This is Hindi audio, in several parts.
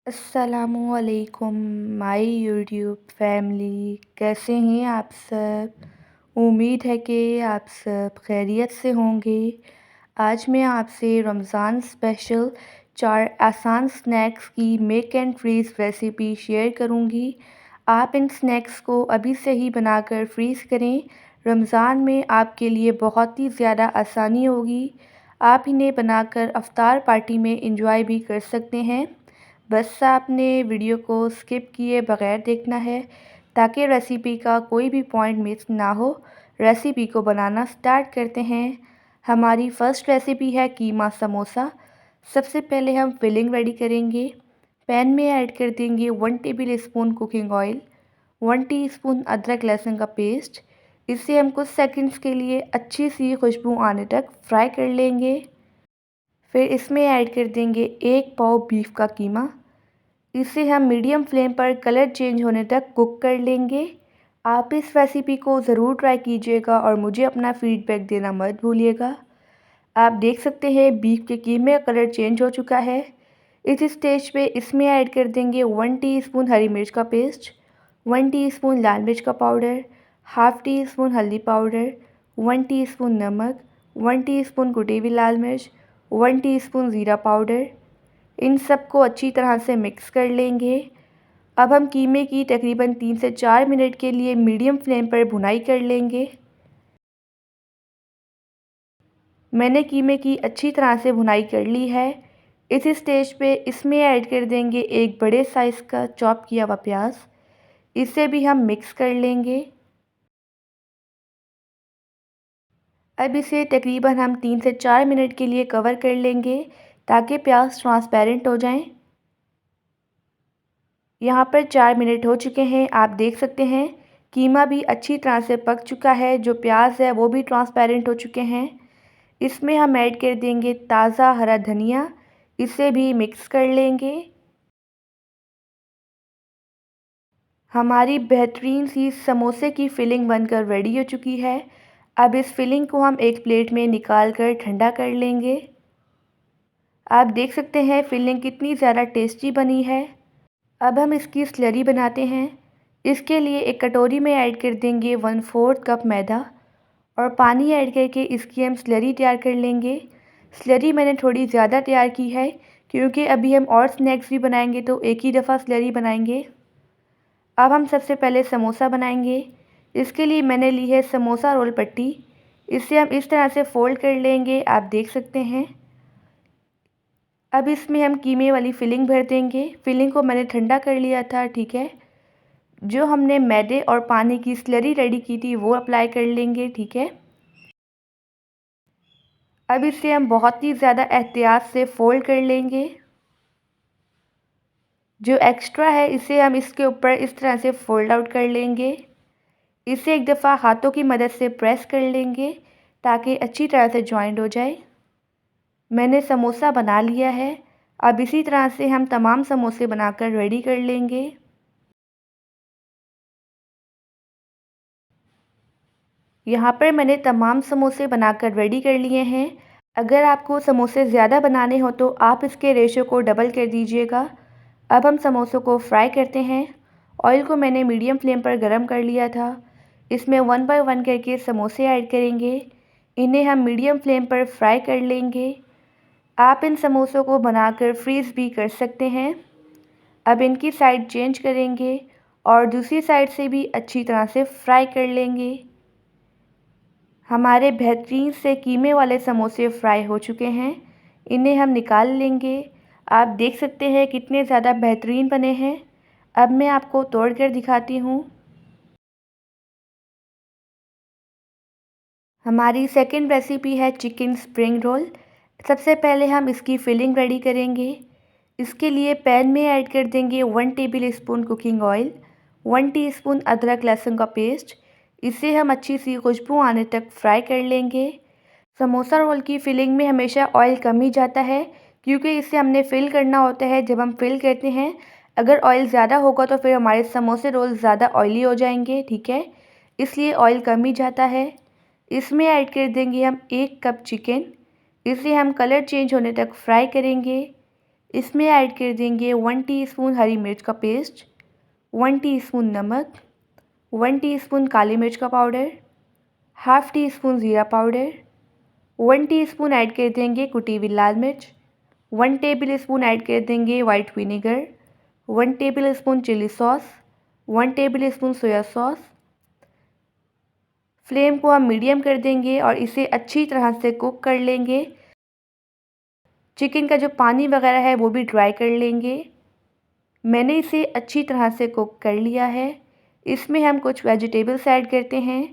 अस्सलामुअलैकुम माय यूट्यूब फैमिली, कैसे हैं आप सब। उम्मीद है कि आप सब खैरियत से होंगे। आज मैं आपसे रमज़ान स्पेशल 4 आसान स्नैक्स की make and freeze recipe share करूंगी। आप इन स्नैक्स को अभी से ही बनाकर फ्रीज़ करें। रमज़ान में आपके लिए बहुत ही ज़्यादा आसानी होगी। आप इन्हें बनाकर अफ्तार पार्टी में इंजॉय भी कर सकते हैं। बस आपने वीडियो को स्किप किए बगैर देखना है ताकि रेसिपी का कोई भी पॉइंट मिस ना हो। रेसिपी को बनाना स्टार्ट करते हैं। हमारी फ़र्स्ट रेसिपी है कीमा समोसा। सबसे पहले हम फिलिंग रेडी करेंगे। पैन में ऐड कर देंगे 1 table spoon cooking oil, 1 teaspoon अदरक लहसुन का पेस्ट। इसे हम कुछ सेकंड्स के लिए अच्छी सी खुशबू आने तक फ्राई कर लेंगे। फिर इसमें ऐड कर देंगे 1 पाव बीफ का कीमा। इसे हम मीडियम फ्लेम पर कलर चेंज होने तक कुक कर लेंगे। आप इस रेसिपी को ज़रूर ट्राई कीजिएगा और मुझे अपना फीडबैक देना मत भूलिएगा। आप देख सकते हैं बीफ के कीमे का कलर चेंज हो चुका है। इस स्टेज पे इसमें ऐड कर देंगे 1 टीस्पून हरी मिर्च का पेस्ट, 1 टीस्पून लाल मिर्च का पाउडर, हाफ़ टी स्पून हल्दी पाउडर, 1 टीस्पून नमक, 1 टीस्पून कुटी हुई लाल मिर्च, 1 टीस्पून ज़ीरा पाउडर। इन सबको अच्छी तरह से मिक्स कर लेंगे। अब हम कीमे की तकरीबन 3 से 4 मिनट के लिए मीडियम फ्लेम पर भुनाई कर लेंगे। मैंने कीमे की अच्छी तरह से भुनाई कर ली है। इस स्टेज पे इसमें ऐड कर देंगे एक बड़े साइज़ का चॉप किया हुआ प्याज। इसे भी हम मिक्स कर लेंगे। अब इसे तकरीबन हम 3 से 4 मिनट के लिए कवर कर लेंगे ताकि प्याज ट्रांसपेरेंट हो जाएं। यहाँ पर 4 मिनट हो चुके हैं। आप देख सकते हैं कीमा भी अच्छी तरह से पक चुका है। जो प्याज है वो भी ट्रांसपेरेंट हो चुके हैं। इसमें हम ऐड कर देंगे ताज़ा हरा धनिया। इसे भी मिक्स कर लेंगे। हमारी बेहतरीन सी समोसे की फिलिंग बनकर रेडी हो चुकी है। अब इस फिलिंग को हम एक प्लेट में निकाल कर ठंडा कर लेंगे। आप देख सकते हैं फिलिंग कितनी ज़्यादा टेस्टी बनी है। अब हम इसकी स्लरी बनाते हैं। इसके लिए एक कटोरी में ऐड कर देंगे 1/4 कप मैदा और पानी ऐड करके इसकी हम स्लरी तैयार कर लेंगे। स्लरी मैंने थोड़ी ज़्यादा तैयार की है क्योंकि अभी हम और स्नैक्स भी बनाएंगे तो एक ही दफ़ा स्लरी बनाएंगे। अब हम सबसे पहले समोसा बनाएंगे। इसके लिए मैंने ली है समोसा रोल पट्टी। इसे हम इस तरह से फ़ोल्ड कर लेंगे। आप देख सकते हैं। अब इसमें हम कीमे वाली फिलिंग भर देंगे। फिलिंग को मैंने ठंडा कर लिया था, ठीक है। जो हमने मैदे और पानी की स्लरी रेडी की थी वो अप्लाई कर लेंगे, ठीक है। अब इसे हम बहुत ही ज़्यादा एहतियात से फ़ोल्ड कर लेंगे। जो एक्स्ट्रा है इसे हम इसके ऊपर इस तरह से फ़ोल्ड आउट कर लेंगे। इसे एक दफ़ा हाथों की मदद से प्रेस कर लेंगे ताकि अच्छी तरह से जॉइंट हो जाए। मैंने समोसा बना लिया है। अब इसी तरह से हम तमाम समोसे बनाकर रेडी कर लेंगे। यहाँ पर मैंने तमाम समोसे बनाकर रेडी कर लिए हैं। अगर आपको समोसे ज़्यादा बनाने हो तो आप इसके रेशो को डबल कर दीजिएगा। अब हम समोसों को फ्राई करते हैं। ऑयल को मैंने मीडियम फ्लेम पर गरम कर लिया था। इसमें 1 बाय 1 करके समोसे ऐड करेंगे। इन्हें हम मीडियम फ्लेम पर फ्राई कर लेंगे। आप इन समोसों को बनाकर फ्रीज़ भी कर सकते हैं। अब इनकी साइड चेंज करेंगे और दूसरी साइड से भी अच्छी तरह से फ्राई कर लेंगे। हमारे बेहतरीन से कीमे वाले समोसे फ्राई हो चुके हैं। इन्हें हम निकाल लेंगे। आप देख सकते हैं कितने ज़्यादा बेहतरीन बने हैं। अब मैं आपको तोड़ कर दिखाती हूँ। हमारी सेकंड रेसिपी है चिकन स्प्रिंग रोल। सबसे पहले हम इसकी फिलिंग रेडी करेंगे। इसके लिए पैन में ऐड कर देंगे 1 table spoon cooking oil, 1 teaspoon अदरक लहसुन का पेस्ट। इसे हम अच्छी सी खुशबू आने तक फ्राई कर लेंगे। समोसा रोल की फिलिंग में हमेशा ऑयल कम ही जाता है क्योंकि इसे हमने फ़िल करना होता है। जब हम फ़िल करते हैं अगर ऑयल ज़्यादा होगा तो फिर हमारे समोसे रोल ज़्यादा ऑयली हो जाएंगे, ठीक है। इसलिए ऑयल कम ही जाता है। इसमें ऐड कर देंगे हम 1 कप चिकन। इसे हम कलर चेंज होने तक फ्राई करेंगे। इसमें ऐड कर देंगे 1 टीस्पून हरी मिर्च का पेस्ट, 1 टीस्पून नमक, 1 टीस्पून काली मिर्च का पाउडर, हाफ़ टी स्पून ज़ीरा पाउडर, 1 टीस्पून ऐड कर देंगे कुटी हुई लाल मिर्च, 1 टेबल स्पून ऐड कर देंगे white vinegar, 1 table spoon chili sauce, 1 table spoon soya sauce. Flame को हम मीडियम कर देंगे और इसे अच्छी तरह से कुक कर लेंगे। चिकन का जो पानी वगैरह है वो भी ड्राई कर लेंगे। मैंने इसे अच्छी तरह से कुक कर लिया है। इसमें हम कुछ वेजिटेबल्स ऐड करते हैं।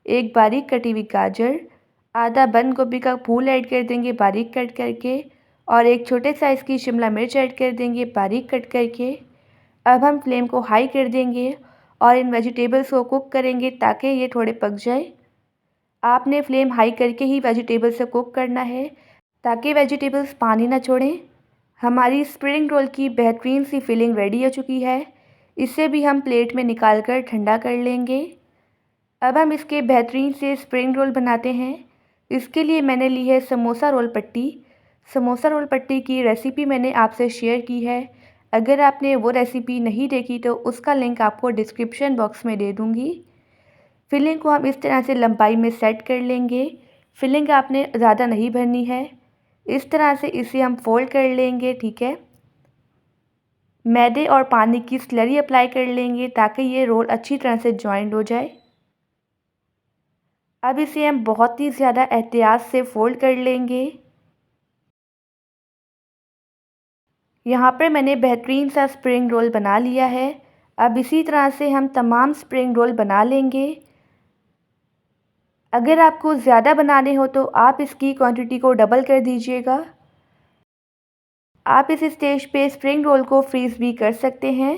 एक बारीक कटी हुई गाजर, आधा बंद गोभी का फूल ऐड कर देंगे बारीक कट करके, और एक छोटे साइज़ की शिमला मिर्च ऐड कर देंगे बारीक कट करके। अब हम फ्लेम को हाई कर देंगे और इन वेजिटेबल्स को कुक करेंगे ताकि ये थोड़े पक जाए। आपने फ्लेम हाई करके ही वेजिटेबल्स को कुक करना है ताकि वेजिटेबल्स पानी ना छोड़ें। हमारी स्प्रिंग रोल की बेहतरीन सी फिलिंग रेडी हो चुकी है। इसे भी हम प्लेट में निकाल कर ठंडा कर लेंगे। अब हम इसके बेहतरीन से स्प्रिंग रोल बनाते हैं। इसके लिए मैंने ली है समोसा रोल पट्टी। समोसा रोल पट्टी की रेसिपी मैंने आपसे शेयर की है। अगर आपने वो रेसिपी नहीं देखी तो उसका लिंक आपको डिस्क्रिप्शन बॉक्स में दे दूँगी। फिलिंग को हम इस तरह से लंबाई में सेट कर लेंगे। फिलिंग आपने ज़्यादा नहीं भरनी है। इस तरह से इसे हम फोल्ड कर लेंगे, ठीक है। मैदे और पानी की स्लरी अप्लाई कर लेंगे ताकि ये रोल अच्छी तरह से जॉइंट हो जाए। अब इसे हम बहुत ही ज़्यादा एहतियात से फोल्ड कर लेंगे। यहाँ पर मैंने बेहतरीन सा स्प्रिंग रोल बना लिया है। अब इसी तरह से हम तमाम स्प्रिंग रोल बना लेंगे। अगर आपको ज़्यादा बनाने हो तो आप इसकी क्वांटिटी को डबल कर दीजिएगा। आप इस स्टेज पे स्प्रिंग रोल को फ्रीज़ भी कर सकते हैं।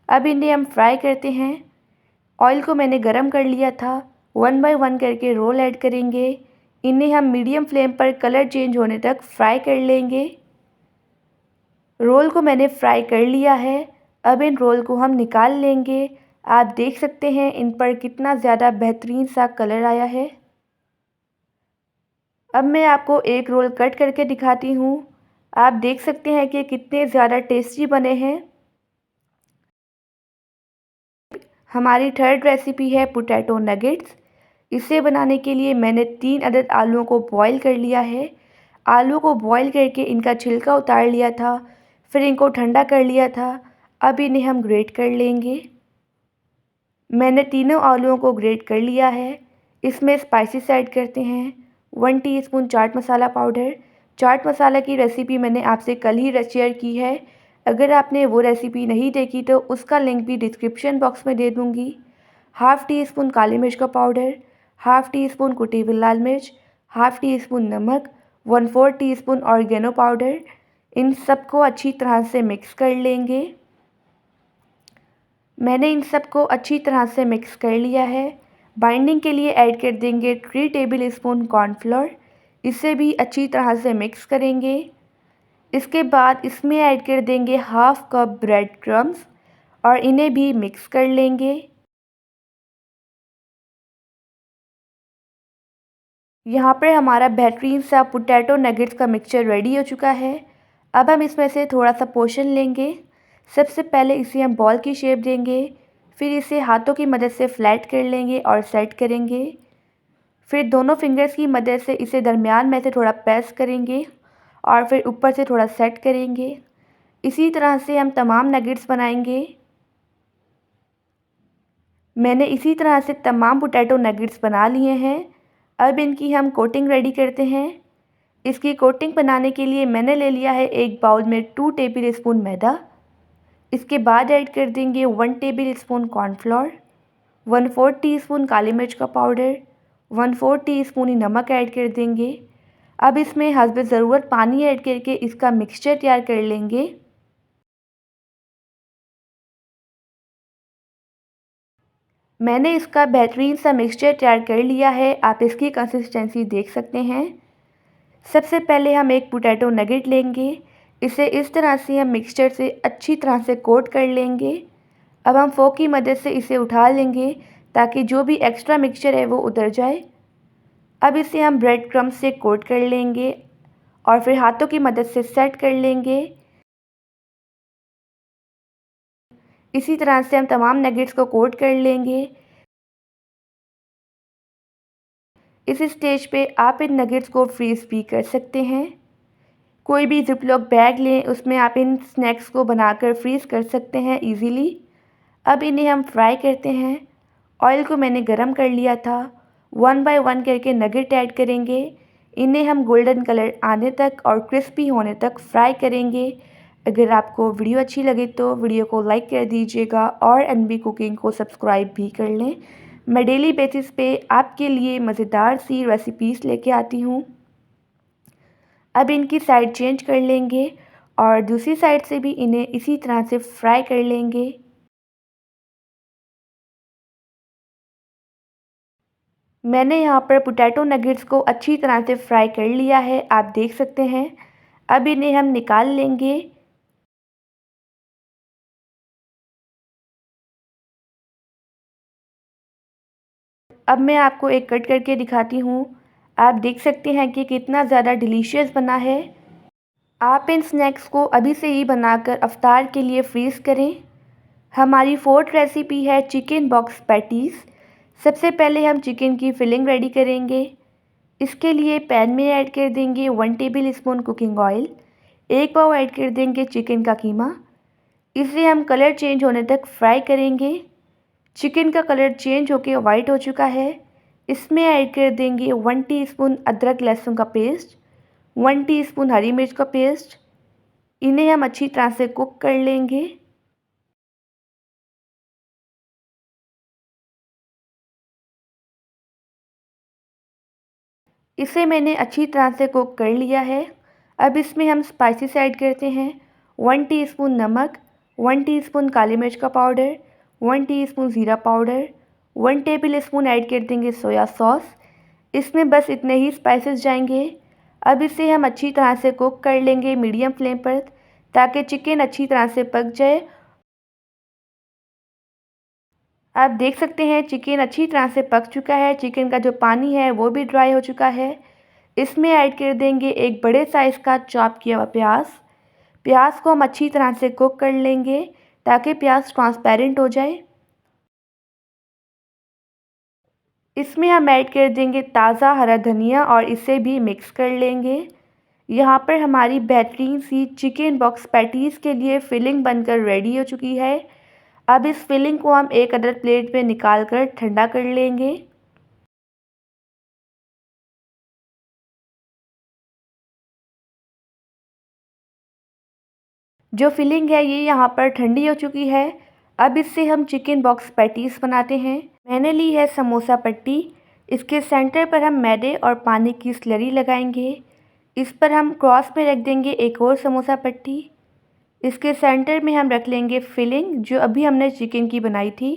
अब इन्हें हम फ्राई करते हैं। ऑयल को मैंने गरम कर लिया था। 1 बाय 1 करके रोल ऐड करेंगे। इन्हें हम मीडियम फ्लेम पर कलर चेंज होने तक फ्राई कर लेंगे। रोल को मैंने फ्राई कर लिया है। अब इन रोल को हम निकाल लेंगे। आप देख सकते हैं इन पर कितना ज़्यादा बेहतरीन सा कलर आया है। अब मैं आपको एक रोल कट करके दिखाती हूँ। आप देख सकते हैं कि कितने ज़्यादा टेस्टी बने हैं। हमारी थर्ड रेसिपी है पोटैटो नगेट्स। इसे बनाने के लिए मैंने 3 अदद आलूओं को बॉईल कर लिया है। आलू को बॉईल करके इनका छिलका उतार लिया था, फिर इनको ठंडा कर लिया था। अब इन्हें हम ग्रेट कर लेंगे। मैंने तीनों आलूओं को ग्रेट कर लिया है। इसमें स्पाइसेस ऐड करते हैं। 1 टीस्पून चाट मसाला पाउडर। चाट मसाला की रेसिपी मैंने आपसे कल ही शेयर की है। अगर आपने वो रेसिपी नहीं देखी तो उसका लिंक भी डिस्क्रिप्शन बॉक्स में दे दूँगी। हाफ़ टी स्पून काली मिर्च का पाउडर, हाफ़ टी स्पून कुटी हुई लाल मिर्च, हाफ़ टी स्पून नमक, 1/4 टीस्पून ऑरिगेनो पाउडर। इन सबको अच्छी तरह से मिक्स कर लेंगे। मैंने इन सबको अच्छी तरह से मिक्स कर लिया है। बाइंडिंग के लिए ऐड कर देंगे 3 टेबल स्पून कॉर्नफ्लोर। इसे भी अच्छी तरह से मिक्स करेंगे। इसके बाद इसमें ऐड कर देंगे हाफ़ कप ब्रेड क्रम्स और इन्हें भी मिक्स कर लेंगे। यहाँ पर हमारा बेहतरीन सा पोटैटो नगेट्स का मिक्सचर रेडी हो चुका है। अब हम इसमें से थोड़ा सा पोर्शन लेंगे। सबसे पहले इसे हम बॉल की शेप देंगे, फिर इसे हाथों की मदद से फ्लैट कर लेंगे और सेट करेंगे। फिर दोनों फिंगर्स की मदद से इसे दरमियान में से थोड़ा प्रेस करेंगे और फिर ऊपर से थोड़ा सेट करेंगे। इसी तरह से हम तमाम नगेट्स बनाएंगे। मैंने इसी तरह से तमाम पोटैटो नगेट्स बना लिए हैं। अब इनकी हम कोटिंग रेडी करते हैं। इसकी कोटिंग बनाने के लिए मैंने ले लिया है एक बाउल में 2 टेबल स्पून मैदा। इसके बाद ऐड कर देंगे 1 टेबल स्पून कॉर्नफ्लोर, 1/4 टीस्पून काली मिर्च का पाउडर, 1/4 टीस्पून ही नमक ऐड कर देंगे। अब इसमें हस्ब ज़रूरत पानी ऐड करके इसका मिक्सचर तैयार कर लेंगे। मैंने इसका बेहतरीन सा मिक्सचर तैयार कर लिया है। आप इसकी कंसिस्टेंसी देख सकते हैं। सबसे पहले हम एक पोटैटो नगेट लेंगे। इसे इस तरह से हम मिक्सचर से अच्छी तरह से कोट कर लेंगे। अब हम फोक की मदद से इसे उठा लेंगे ताकि जो भी एक्स्ट्रा मिक्सचर है वो उतर जाए। अब इसे हम ब्रेड क्रम्ब से कोट कर लेंगे और फिर हाथों की मदद से सेट कर लेंगे। इसी तरह से हम तमाम नगेट्स को कोट कर लेंगे। इस स्टेज पे आप इन नगेट्स को फ्रीज़ भी कर सकते हैं। कोई भी ज़िप-लॉक बैग लें, उसमें आप इन स्नैक्स को बनाकर फ्रीज़ कर सकते हैं ईज़िली। अब इन्हें हम फ्राई करते हैं। ऑयल को मैंने गरम कर लिया था। 1 बाय 1 करके नगेट ऐड करेंगे। इन्हें हम गोल्डन कलर आने तक और क्रिस्पी होने तक फ्राई करेंगे। अगर आपको वीडियो अच्छी लगे तो वीडियो को लाइक कर दीजिएगा और एनबी कुकिंग को सब्सक्राइब भी कर लें। मैं डेली बेसिस पे आपके लिए मज़ेदार सी रेसिपीज़ लेके आती हूँ। अब इनकी साइड चेंज कर लेंगे और दूसरी साइड से भी इन्हें इसी तरह से फ्राई कर लेंगे। मैंने यहाँ पर पोटैटो नगेट्स को अच्छी तरह से फ्राई कर लिया है, आप देख सकते हैं। अब इन्हें हम निकाल लेंगे। अब मैं आपको एक कट करके दिखाती हूँ। आप देख सकते हैं कि कितना ज़्यादा डिलीशियस बना है। आप इन स्नैक्स को अभी से ही बनाकर अफ्तार के लिए फ्रीज़ करें। हमारी फोर्थ रेसिपी है चिकन बॉक्स पैटीज़। सबसे पहले हम चिकन की फिलिंग रेडी करेंगे। इसके लिए पैन में ऐड कर देंगे 1 टेबल स्पून कुकिंग ऑयल। 1 पाव ऐड कर देंगे चिकन का कीमा। इसे हम कलर चेंज होने तक फ्राई करेंगे। चिकन का कलर चेंज होकर वाइट हो चुका है। इसमें ऐड कर देंगे 1 टीस्पून अदरक लहसुन का पेस्ट, 1 टीस्पून हरी मिर्च का पेस्ट। इन्हें हम अच्छी तरह से कुक कर लेंगे। इसे मैंने अच्छी तरह से कुक कर लिया है। अब इसमें हम स्पाइसेस ऐड करते हैं। 1 टीस्पून नमक, 1 टीस्पून काली मिर्च का पाउडर, 1 टीस्पून ज़ीरा पाउडर, 1 टेबल स्पून ऐड कर देंगे सोया सॉस। इसमें बस इतने ही स्पाइसेस जाएंगे। अब इसे हम अच्छी तरह से कुक कर लेंगे मीडियम फ्लेम पर, ताकि चिकन अच्छी तरह से पक जाए। आप देख सकते हैं चिकन अच्छी तरह से पक चुका है। चिकन का जो पानी है वो भी ड्राई हो चुका है। इसमें ऐड कर देंगे एक बड़े साइज़ का चॉप किया हुआ प्याज। प्याज को हम अच्छी तरह से कुक कर लेंगे ताकि प्याज ट्रांसपेरेंट हो जाए। इसमें हम ऐड कर देंगे ताज़ा हरा धनिया और इसे भी मिक्स कर लेंगे। यहाँ पर हमारी बेहतरीन सी चिकन बॉक्स पैटीज़ के लिए फिलिंग बनकर रेडी हो चुकी है। अब इस फिलिंग को हम एक अदर प्लेट में निकाल कर ठंडा कर लेंगे। जो फिलिंग है ये यहाँ पर ठंडी हो चुकी है। अब इससे हम चिकन बॉक्स पैटीज़ बनाते हैं। मैंने ली है समोसा पट्टी। इसके सेंटर पर हम मैदे और पानी की स्लरी लगाएंगे। इस पर हम क्रॉस में रख देंगे एक और समोसा पट्टी। इसके सेंटर में हम रख लेंगे फिलिंग जो अभी हमने चिकन की बनाई थी।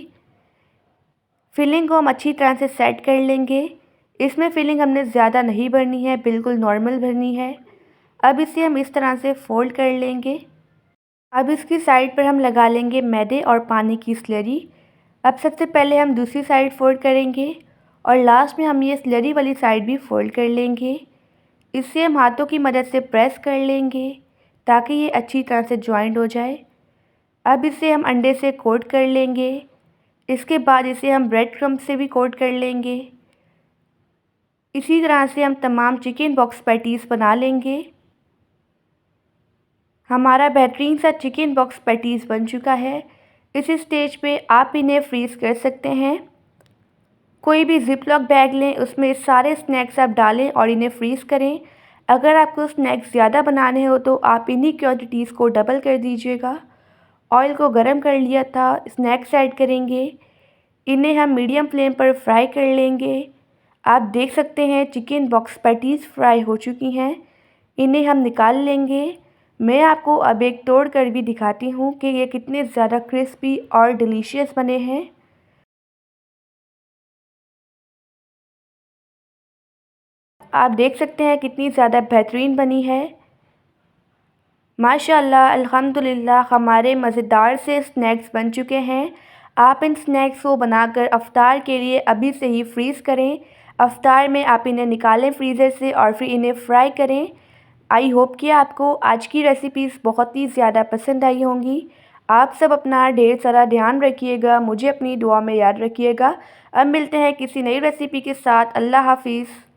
फिलिंग को हम अच्छी तरह से सेट कर लेंगे। इसमें फिलिंग हमने ज़्यादा नहीं भरनी है, बिल्कुल नॉर्मल भरनी है। अब इसे हम इस तरह से फोल्ड कर लेंगे। अब इसकी साइड पर हम लगा लेंगे मैदे और पानी की स्लरी। अब सबसे पहले हम दूसरी साइड फोल्ड करेंगे और लास्ट में हम ये स्लरी वाली साइड भी फोल्ड कर लेंगे। इसे हम हाथों की मदद से प्रेस कर लेंगे ताकि ये अच्छी तरह से जॉइंट हो जाए। अब इसे हम अंडे से कोट कर लेंगे। इसके बाद इसे हम ब्रेड क्रम्ब से भी कोट कर लेंगे। इसी तरह से हम तमाम चिकन बॉक्स पैटीज़ बना लेंगे। हमारा बेहतरीन सा चिकन बॉक्स पैटीज़ बन चुका है। इस स्टेज पे आप इन्हें फ्रीज़ कर सकते हैं। कोई भी ज़िप-लॉक बैग लें, उसमें सारे स्नैक्स आप डालें और इन्हें फ्रीज़ करें। अगर आपको स्नैक्स ज़्यादा बनाने हो तो आप इन्हीं क्वांटिटीज़ को डबल कर दीजिएगा। ऑयल को गरम कर लिया था, स्नैक्स ऐड करेंगे। इन्हें हम मीडियम फ्लेम पर फ्राई कर लेंगे। आप देख सकते हैं चिकन बॉक्स पैटीज़ फ्राई हो चुकी हैं। इन्हें हम निकाल लेंगे। मैं आपको अब एक तोड़ कर भी दिखाती हूँ कि ये कितने ज़्यादा क्रिस्पी और डिलीशियस बने हैं। आप देख सकते हैं कितनी ज़्यादा बेहतरीन बनी है। माशाल्लाह अल्हम्दुलिल्लाह हमारे मज़ेदार से स्नैक्स बन चुके हैं। आप इन स्नैक्स को बनाकर अफ्तार के लिए अभी से ही फ्रीज़ करें। अफ्तार में आप इन्हें निकालें फ्रीज़र से और फिर इन्हें फ्राई करें। आई होप कि आपको आज की रेसिपीज़ बहुत ही ज़्यादा पसंद आई होंगी। आप सब अपना ढेर सारा ध्यान रखिएगा, मुझे अपनी दुआ में याद रखिएगा। अब मिलते हैं किसी नई रेसिपी के साथ। अल्लाह हाफ़िज़।